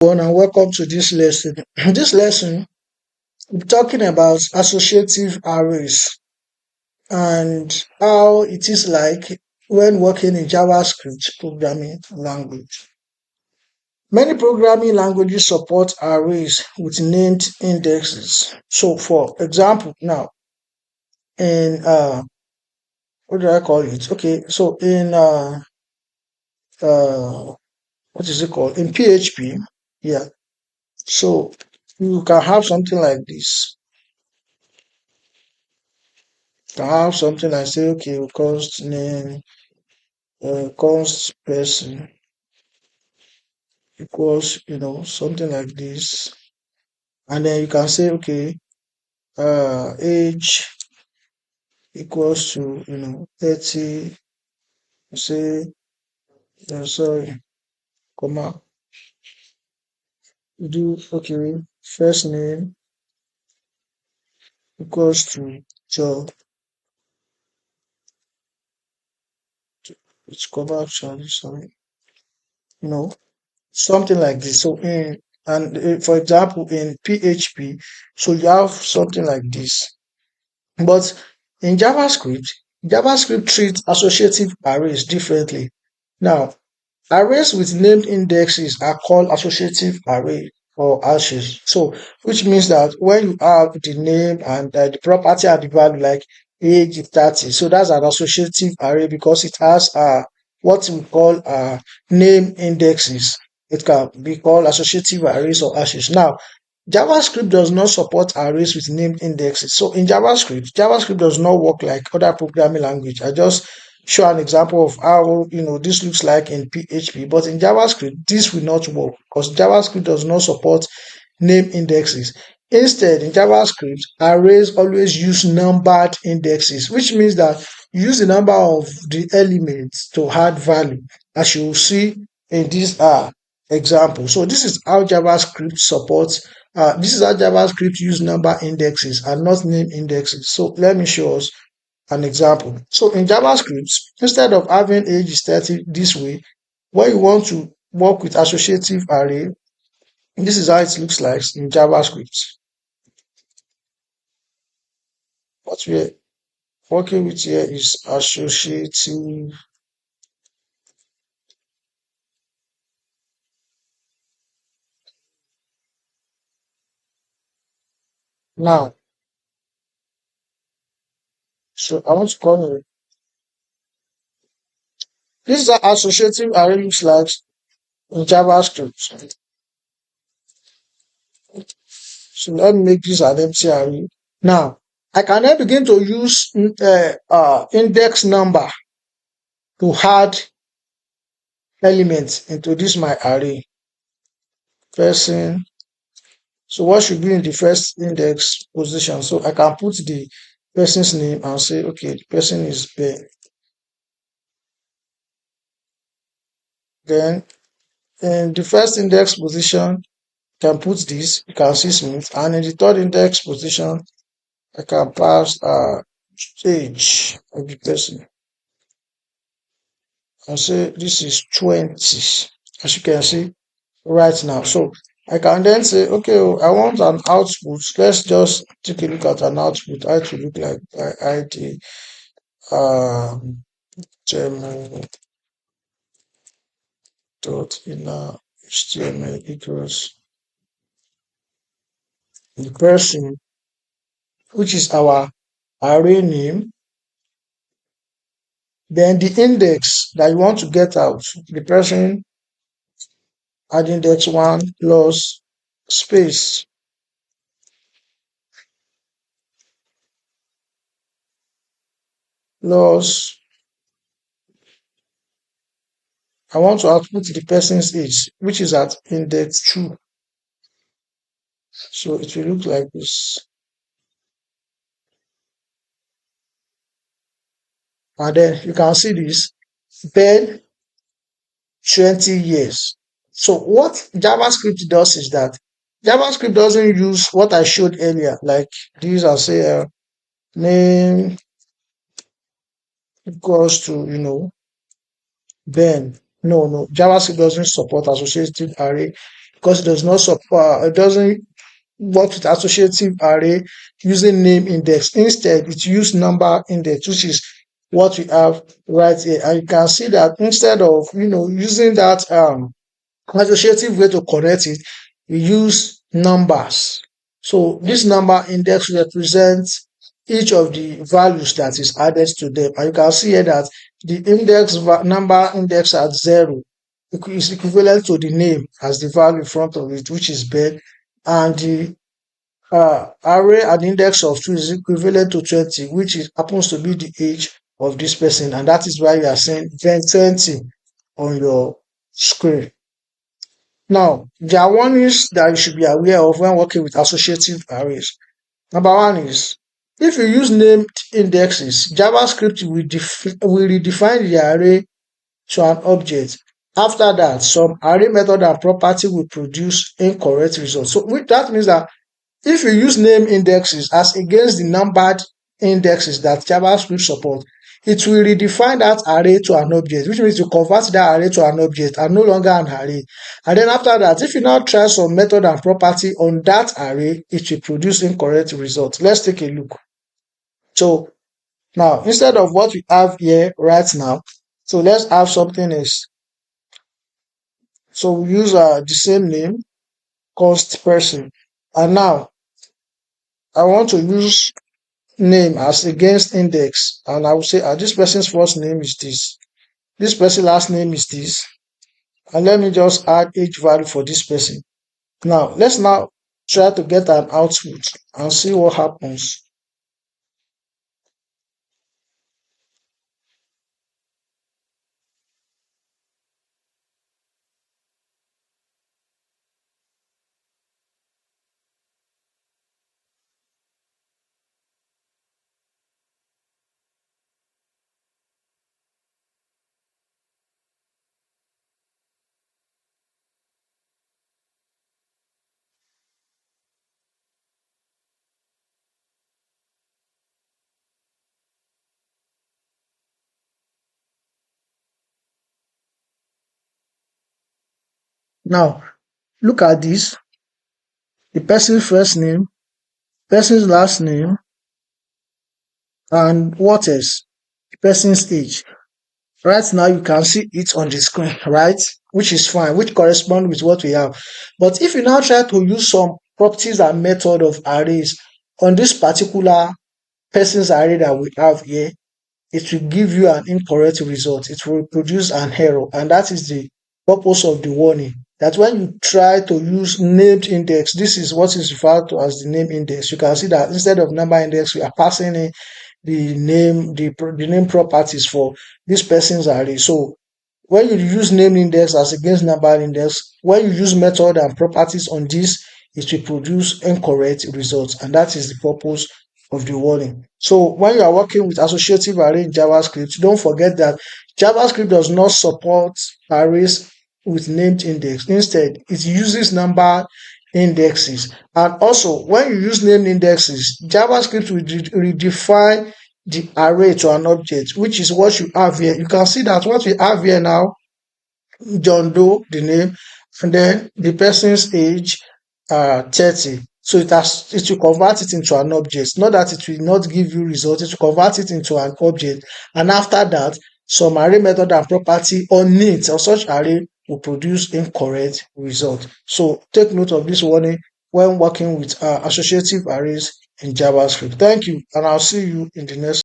Everyone, and welcome to this lesson. This lesson, we're talking about associative arrays and how it is like when working in JavaScript programming language. Many programming languages support arrays with named indexes. So, for example, now in what do I call it? Okay, so in uh, what is it called? In PHP, yeah. So you can have something like this. I have something I say, okay, const name, const person equals, something like this. And then you can say, okay, age equals to, 30, say, sorry, comma, do, okay, first name equals to job, it's comma actually, sorry, you know, something like this. So for example, in PHP, so you have something like this. But in JavaScript treats associative arrays differently. Now, arrays with named indexes are called associative array or hashes. So, which means that when you have the name and the property and the value like age is 30, so that's an associative array because it has what we call name indexes. It can be called associative arrays or hashes. Now, JavaScript does not support arrays with named indexes. So in JavaScript does not work like other programming language. I just show an example of how this looks like in PHP, but in JavaScript this will not work because JavaScript does not support name indexes. Instead, in JavaScript, arrays always use numbered indexes, which means that you use the number of the elements to add value, as you will see in this example. So this is how JavaScript supports. This is how JavaScript use number indexes and not name indexes. So let me show us an example. So in JavaScript, instead of having age is 30 this way, when you want to work with associative array, this is how it looks like in JavaScript. What we're working with here is associative. Now, so I want to call it. This is how associative array looks like in JavaScript. So let me make this an empty array. Now, I can then begin to use index number to add elements into this my array. Person. So what should be in the first index position? So I can put the person's name and say, okay, the person is Ben. Then in the first index position, I can put this, you can see Smith. And in the third index position, I can pass age of the person. And say this is 20, as you can see right now. So I can then say, okay, I want an output. Let's just take a look at an output. How it will look like ID demo dot inner HTML equals the person, which is our array name, then the index that you want to get out, the person at index 1 plus space plus I want to output the person's age, which is at index 2. So it will look like this. And then you can see this, Ben 20 years. So what JavaScript does is that JavaScript doesn't use what I showed earlier, like these are say name equals to, Ben. No, JavaScript doesn't support associative array. because it does not support, it doesn't work with associative array using name index. Instead, it uses number index, which is what we have right here. And you can see that instead of using that associative way to connect it, we use numbers. So this number index represents each of the values that is added to them. And you can see here that the number index at 0 is equivalent to the name as the value in front of it, which is Ben, and the array at the index of 2 is equivalent to 20, which happens to be the age of this person, and that is why you are saying Ben 20 on your screen. Now, there are warnings that you should be aware of when working with associative arrays. Number one is, if you use named indexes, JavaScript will redefine the array to an object. After that, some array method and property will produce incorrect results. So that means that if you use name indexes as against the numbered indexes that JavaScript support, it will redefine that array to an object, which means you convert that array to an object and no longer an array. And then after that, if you now try some method and property on that array, it will produce incorrect results. Let's take a look. So now, instead of what we have here right now, so let's have something else. So we use the same name, const person. And now, I want to use name as against index, and I will say this person's first name is this person's last name is this, and let me just add age value for this person. Now let's try to get an output and see what happens. Now look at this: the person's first name, person's last name, and what else? The person's age. Right now you can see it on the screen, right? Which is fine, which corresponds with what we have. But if you now try to use some properties and method of arrays on this particular person's array that we have here, it will give you an incorrect result. It will produce an error, and that is the purpose of the warning. That when you try to use named index, this is what is referred to as the name index. You can see that instead of number index, we are passing in the name properties for this person's array. So when you use name index as against number index, when you use method and properties on this, it will produce incorrect results, and that is the purpose of the warning. So when you are working with associative array in JavaScript, don't forget that JavaScript does not support arrays with named index. Instead, it uses number indexes. And also, when you use named indexes, JavaScript will redefine the array to an object, which is what you have here. You can see that what we have here now, John Doe, the name, and then the person's age, 30. So it will convert it into an object. Not that it will not give you results, it will convert it into an object. And after that, some array method and property on it or such array will produce incorrect result. So take note of this warning when working with associative arrays in JavaScript. Thank you, and I'll see you in the next